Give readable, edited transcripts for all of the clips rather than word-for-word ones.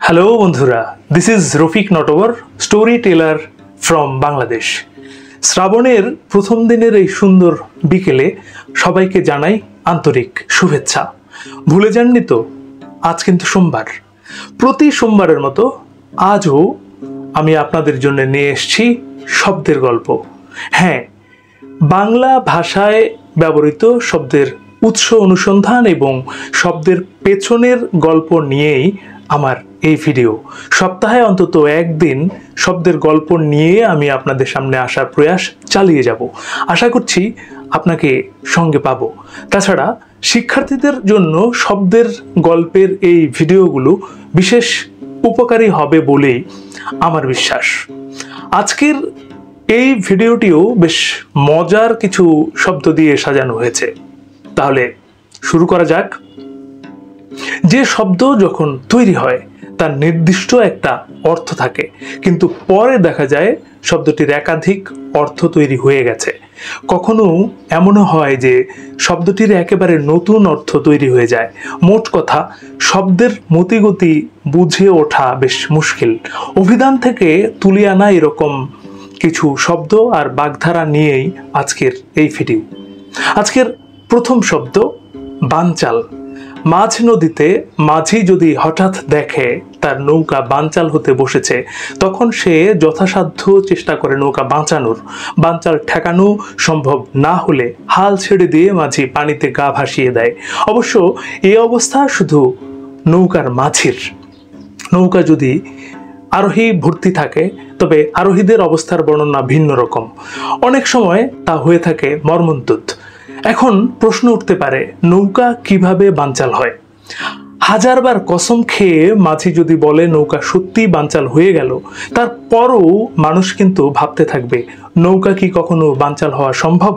Hello বন্ধুরা, this is Rafiq Natwar, storyteller from Bangladesh. শ্রাবণের প্রথম দিনের এই সুন্দর বিকেলে সবাইকে জানাই আন্তরিক শুভেচ্ছা। ভুলে যাননি তো, আজ কিন্তু সোমবার। প্রতি সোমবারের মতো আজও আমি আপনাদের জন্য নিয়ে এসেছি শব্দের গল্প। হ্যাঁ, বাংলা ভাষায় ব্যবহৃত শব্দের উৎস অনুসন্ধান এবং শব্দের পেছনের গল্প নিয়েই আমার এই ভিডিও। সপ্তাহে অন্তত একদিন শব্দের গল্প নিয়ে আমি আপনাদের সামনে আসার প্রয়াস চালিয়ে যাব। আশা করছি আপনাকে সঙ্গে পাবো। তাছাড়া শিক্ষার্থীদের জন্য শব্দের গল্পের এই ভিডিওগুলো বিশেষ উপকারী হবে বলেই আমার বিশ্বাস। আজকের এই ভিডিওটিও বেশ মজার কিছু শব্দ দিয়ে সাজানো হয়েছে। তাহলে শুরু করা যাক। যে শব্দ যখন তৈরি হয় তার নির্দিষ্ট একটা অর্থ থাকে, কিন্তু পরে দেখা যায় শব্দটির একাধিক অর্থ তৈরি হয়ে গেছে। কখনো এমনও হয় যে শব্দটির একেবারে নতুন অর্থ তৈরি হয়ে যায়। মোট কথা, শব্দের মতিগতি বুঝে ওঠা বেশ মুশকিল। অভিধান থেকে তুলে আনা এরকম কিছু শব্দ আর বাগধারা নিয়েই আজকের এই ভিডিও। আজকের প্রথম শব্দ বানচাল। মাঝ নদীতে মাঝি যদি হঠাৎ দেখে তার নৌকা বানচাল হতে বসেছে, তখন সে যথাসাধ্য চেষ্টা করে নৌকা বাঁচানোর। বানচাল ঠেকানো সম্ভব না হলে হাল ছেড়ে দিয়ে মাঝি পানিতে গা ভাসিয়ে দেয়। অবশ্য এই অবস্থা শুধু নৌকার মাঝির। নৌকা যদি আরোহী ভর্তি থাকে তবে আরোহীদের অবস্থার বর্ণনা ভিন্ন রকম। অনেক সময় তা হয়ে থাকে মর্মন্তুদ। এখন প্রশ্ন উঠতে পারে, নৌকা কিভাবে বানচাল হয়? হাজারবার কসম খেয়ে মাঝি যদি বলে নৌকা সত্যি বানচাল হয়ে গেল, তারপরও মানুষ কিন্তু ভাবতে থাকবে, নৌকা কি কখনো বানচাল হওয়া সম্ভব?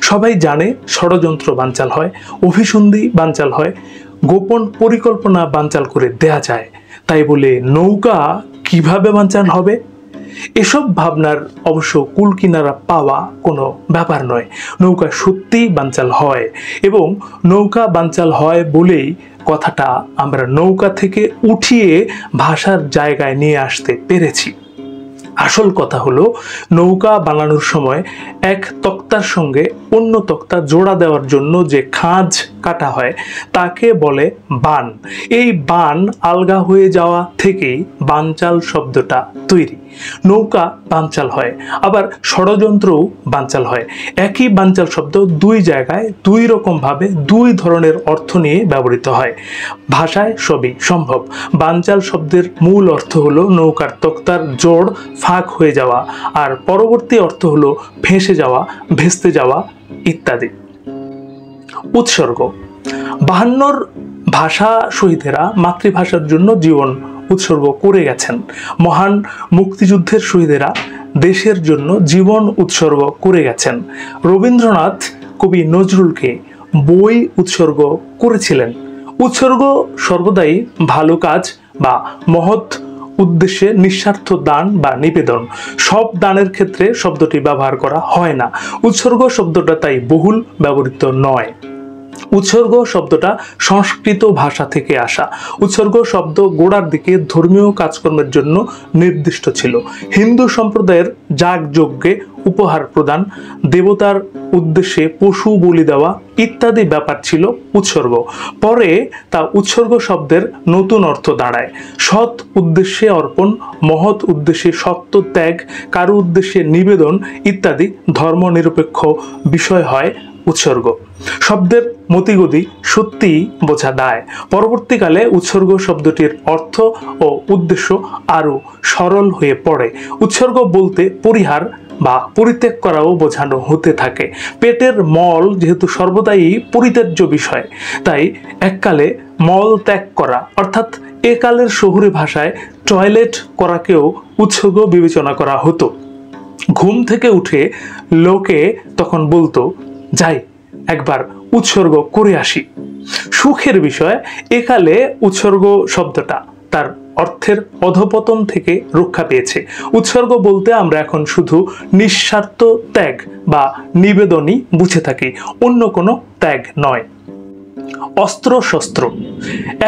সবাই জানে ষড়যন্ত্র বানচাল হয়, অভিসন্ধি বানচাল হয়, গোপন পরিকল্পনা বানচাল করে দেয়া যায়। তাই বলে নৌকা কিভাবে বানচাল হবে? এসব ভাবনার অবশ্য কুল কিনারা পাওয়া কোনো ব্যাপার নয়। নৌকা সত্যিই বানচাল হয়, এবং নৌকা বানচাল হয় বলেই কথাটা আমরা নৌকা থেকে উঠিয়ে ভাষার জায়গায় নিয়ে আসতে পেরেছি। আসল কথা হলো, নৌকা বানানোর সময় এক তক্তার সঙ্গে অন্য তক্তা জোড়া দেওয়ার জন্য যে খাঁজ কাটা হয় তাকে বলে বান। এই বান আলগা হয়ে যাওয়া থেকেই বানচাল শব্দটা তৈরি। নৌকা বানচাল হয়, আবার ষড়যন্ত্রও বানচাল হয়। একই বানচাল শব্দ দুই জায়গায় দুই রকমভাবে দুই ধরনের অর্থ নিয়ে ব্যবহৃত হয়। ভাষায় সবই সম্ভব। বানচাল শব্দের মূল অর্থ হলো নৌকার তক্তার জোড় ফাঁক হয়ে যাওয়া, আর পরবর্তী অর্থ হলো ভেসে যাওয়া, ভেস্তে যাওয়া ইত্যাদি। উৎসর্গ। 52 ভাষা শহীদেরা মাতৃভাষার জন্য জীবন উৎসর্গ করে গেছেন। মহান মুক্তিযুদ্ধের শহীদেরা দেশের জন্য জীবন উৎসর্গ করে গেছেন। রবীন্দ্রনাথ কবি নজরুলকে বই উৎসর্গ করেছিলেন। উৎসর্গ সর্বদাই ভালো কাজ বা মহৎ উদ্দেশ্যে নিঃস্বার্থ দান বা নিবেদন। সব দানের ক্ষেত্রে শব্দটি ব্যবহার করা হয় না। উৎসর্গ শব্দটা তাই বহুল ব্যবহৃত নয়। উৎসর্গ শব্দটা সংস্কৃত ভাষা থেকে আসা। উৎসর্গ শব্দ গোড়ার দিকে ধর্মীয় কাজকর্মের জন্য নির্দিষ্ট ছিল। হিন্দু সম্প্রদায়ের যাগযজ্ঞে উপহার প্রদান, দেবতার উদ্দেশ্যে পশু বলি দেওয়া ইত্যাদি ব্যাপার ছিল উৎসর্গ। পরে তা উৎসর্গ শব্দের নতুন অর্থ দাঁড়ায়। সৎ উদ্দেশ্যে অর্পণ, মহৎ উদ্দেশ্যে সত্য ত্যাগ, কারো উদ্দেশ্যে নিবেদন ইত্যাদি ধর্মনিরপেক্ষ বিষয় হয় উৎসর্গ। শব্দের মতিগতি সত্যিই বোঝা দায়। পরবর্তীকালে উৎসর্গ শব্দটির অর্থ ও উদ্দেশ্য আরও সরল হয়ে পড়ে। উৎসর্গ বলতে পরিহার বা পরিত্যাগ করাও বোঝানো হতে থাকে। পেটের মল যেহেতু সর্বদাই পরিত্যাজ্য বিষয়, তাই এককালে মল ত্যাগ করা, অর্থাৎ একালের শহুরে ভাষায় টয়লেট করাকেও উৎসর্গ বিবেচনা করা হতো। ঘুম থেকে উঠে লোকে তখন বলতো, যাই একবার উৎসর্গ করে আসি। সুখের বিষয়, একালে উৎসর্গ শব্দটা তার অর্থের অধপতন থেকে রক্ষা পেয়েছে। উৎসর্গ বলতে আমরা এখন শুধু নিঃস্বার্থ ত্যাগ বা নিবেদনই বুঝে থাকি, অন্য কোনো ত্যাগ নয়। অস্ত্র শস্ত্র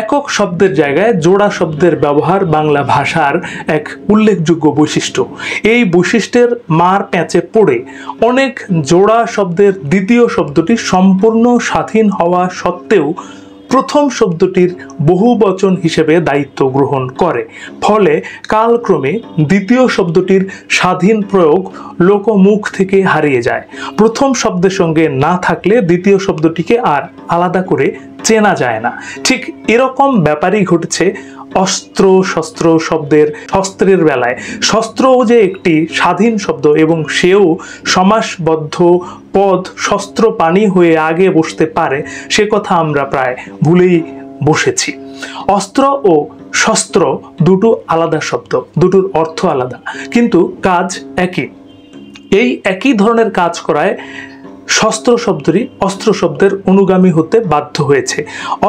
একক শব্দের জায়গায় জোড়া শব্দের ব্যবহার বাংলা ভাষার এক উল্লেখযোগ্য বৈশিষ্ট্য। এই বৈশিষ্ট্যের মার প্যাঁচে পড়ে অনেক জোড়া শব্দের দ্বিতীয় শব্দটি সম্পূর্ণ স্বাধীন হওয়া সত্ত্বেও প্রথম শব্দটির বহুবচন হিসেবে দায়িত্ব গ্রহণ করে। ফলে কালক্রমে দ্বিতীয় শব্দটির স্বাধীন প্রয়োগ লোকমুখ থেকে হারিয়ে যায়। প্রথম শব্দের সঙ্গে না থাকলে দ্বিতীয় শব্দটিকে আর আলাদা করে চেনা যায় না। ঠিক এরকম ব্যাপারই ঘটেছে অস্ত্র শস্ত্র শব্দের শস্ত্রের বেলায়। শস্ত্রও যে একটি স্বাধীন শব্দ এবং সেও সমাসবদ্ধ পদ শস্ত্র পানি হয়ে আগে বসতে পারে, সে কথা আমরা প্রায় ভুলেই বসেছি। অস্ত্র ও শস্ত্র দুটো আলাদা শব্দ, দুটোর অর্থ আলাদা, কিন্তু কাজ একই। এই একই ধরনের কাজ করায় শস্ত্র শব্দটি অস্ত্র শব্দের অনুগামী হতে বাধ্য হয়েছে।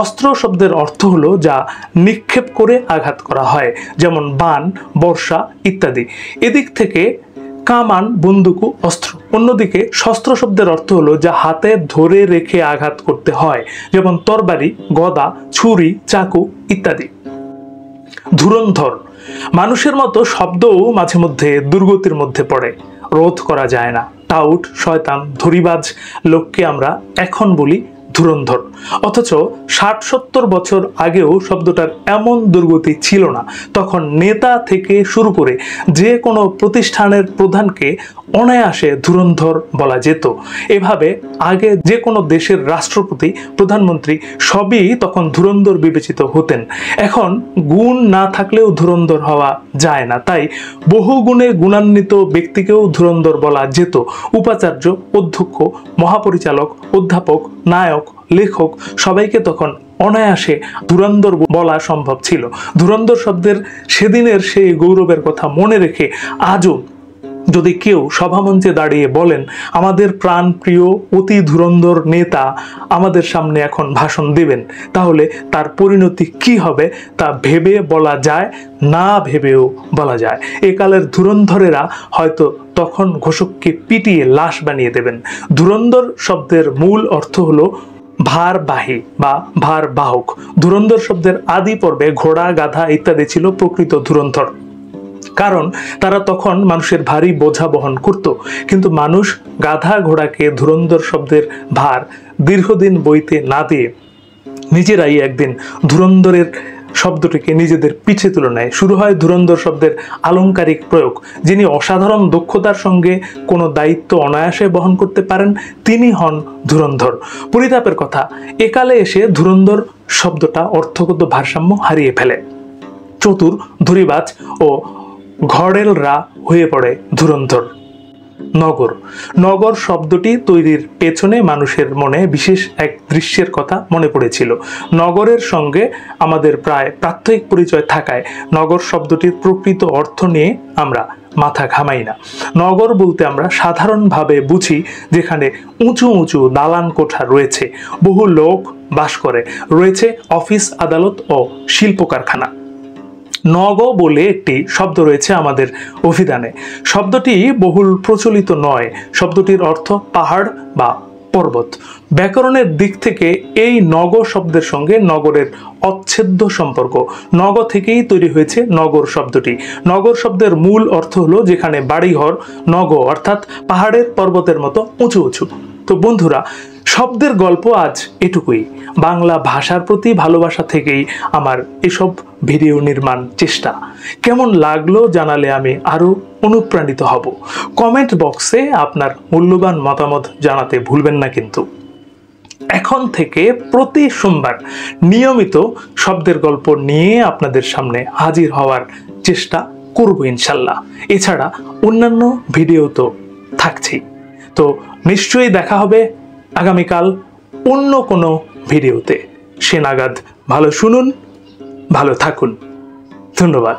অস্ত্র শব্দের অর্থ হলো যা নিক্ষেপ করে আঘাত করা হয়, যেমন বাণ, বর্ষা ইত্যাদি। এদিক থেকে কামান, বন্দুকও অস্ত্র। অন্যদিকে শস্ত্র শব্দের অর্থ হলো যা হাতে ধরে রেখে আঘাত করতে হয়, যেমন তরবারি, গদা, ছুরি, চাকু ইত্যাদি। ধুরন্ধর মানুষের মতো শব্দও মাঝে মধ্যে দুর্গতির মধ্যে পড়ে, রোধ করা যায় না। টাউট, শয়তান, ধরিবাজ লোককে আমরা এখন বলি ধুরন্ধর। অথচ ৬০-৭০ বছর আগেও শব্দটার এমন দুর্গতি ছিল না। তখন নেতা থেকে শুরু করে যে কোনো প্রতিষ্ঠানের প্রধানকে অনায়াসে ধুরন্ধর বলা যেত। এভাবে আগে যে কোনো দেশের রাষ্ট্রপতি, প্রধানমন্ত্রী সবই তখন ধুরন্ধর বিবেচিত হতেন। এখন গুণ না থাকলেও ধুরন্ধর হওয়া যায় না, তাই বহু গুণে গুণান্বিত ব্যক্তিকেও ধুরন্ধর বলা যেত। উপাচার্য, অধ্যক্ষ, মহাপরিচালক, অধ্যাপক, নায়ক, লেখক সবাইকে তখন অনায়াসে ধুরন্ধর বলা সম্ভব ছিল। ধুরন্ধর শব্দের সেদিনের সেই গৌরবের কথা মনে রেখে আজও যদি কেউ সভামঞ্চে দাঁড়িয়ে বলেন আমাদের প্রাণপ্রিয় অতি ধুরন্ধর নেতা আমাদের সামনে এখন ভাষণ দেবেন, তাহলে তার পরিণতি কি হবে তা ভেবে বলা যায়, না ভেবেও বলা যায়। একালের ধুরন্ধরেরা হয়তো তখন ঘোষককে পিটিয়ে লাশ বানিয়ে দেবেন। ধুরন্ধর শব্দের মূল অর্থ হলো ভারবাহী বা ভারবাহক। ধুরন্ধর শব্দের আদি পর্বে ঘোড়া, গাধা ইত্যাদি ছিল প্রকৃত ধুরন্ধর, কারণ তারা তখন মানুষের ভারী বোঝা বহন করত। কিন্তু মানুষ গাধা ঘোড়াকে ধুরন্ধর শব্দের ভার দীর্ঘদিন বইতে না দিয়ে নিজেরাই একদিন ধুরন্ধরের শব্দটিকে নিজেদের পিছে তুলে নেয়। শুরু হয় ধুরন্ধর শব্দের আলংকারিক প্রয়োগ। যিনি অসাধারণ দক্ষতার সঙ্গে কোনো দায়িত্ব অনায়াসে বহন করতে পারেন তিনি হন ধুরন্ধর। পরিতাপের কথা, একালে এসে ধুরন্ধর শব্দটা অর্থগত ভারসাম্য হারিয়ে ফেলে। চতুর, ধরিবাজ ও ঘড়েলরা হয়ে পড়ে ধুরন্ধর। নগর। নগর শব্দটি তৈরির পেছনে মানুষের মনে বিশেষ এক দৃশ্যের কথা মনে পড়েছিল। নগরের সঙ্গে আমাদের প্রায় প্রাত্যহিক পরিচয় থাকায় নগর শব্দটির প্রকৃত অর্থ নিয়ে আমরা মাথা ঘামাই না। নগর বলতে আমরা সাধারণভাবে বুঝি যেখানে উঁচু উঁচু দালান কোঠা রয়েছে, বহু লোক বাস করে, রয়েছে অফিস, আদালত ও শিল্প কারখানা। নগ বলে একটি শব্দ রয়েছে আমাদের অভিধানে। শব্দটি বহুল প্রচলিত নয়। শব্দটির অর্থ পাহাড় বা পর্বত। ব্যাকরণের দিক থেকে এই নগ শব্দের সঙ্গে নগরের অচ্ছেদ্য সম্পর্ক। নগ থেকেই তৈরি হয়েছে নগর শব্দটি। নগর শব্দের মূল অর্থ হলো যেখানে বাড়িঘর, নগ অর্থাৎ পাহাড়ের পর্বতের মতো উঁচু উঁচু। তো বন্ধুরা, শব্দের গল্প আজ এটুকুই। বাংলা ভাষার প্রতি ভালোবাসা থেকেই আমার এসব ভিডিও নির্মাণ চেষ্টা। কেমন লাগলো জানালে আমি আরও অনুপ্রাণিত হব। কমেন্ট বক্সে আপনার মূল্যবান মতামত জানাতে ভুলবেন না কিন্তু। এখন থেকে প্রতি সোমবার নিয়মিত শব্দের গল্প নিয়ে আপনাদের সামনে হাজির হওয়ার চেষ্টা করব ইনশাল্লাহ। এছাড়া অন্যান্য ভিডিও তো থাকছেই। তো নিশ্চয়ই দেখা হবে আগামীকাল অন্য কোনো ভিডিওতে। সে নাগাদ ভালো শুনুন, ভালো থাকুন। ধন্যবাদ।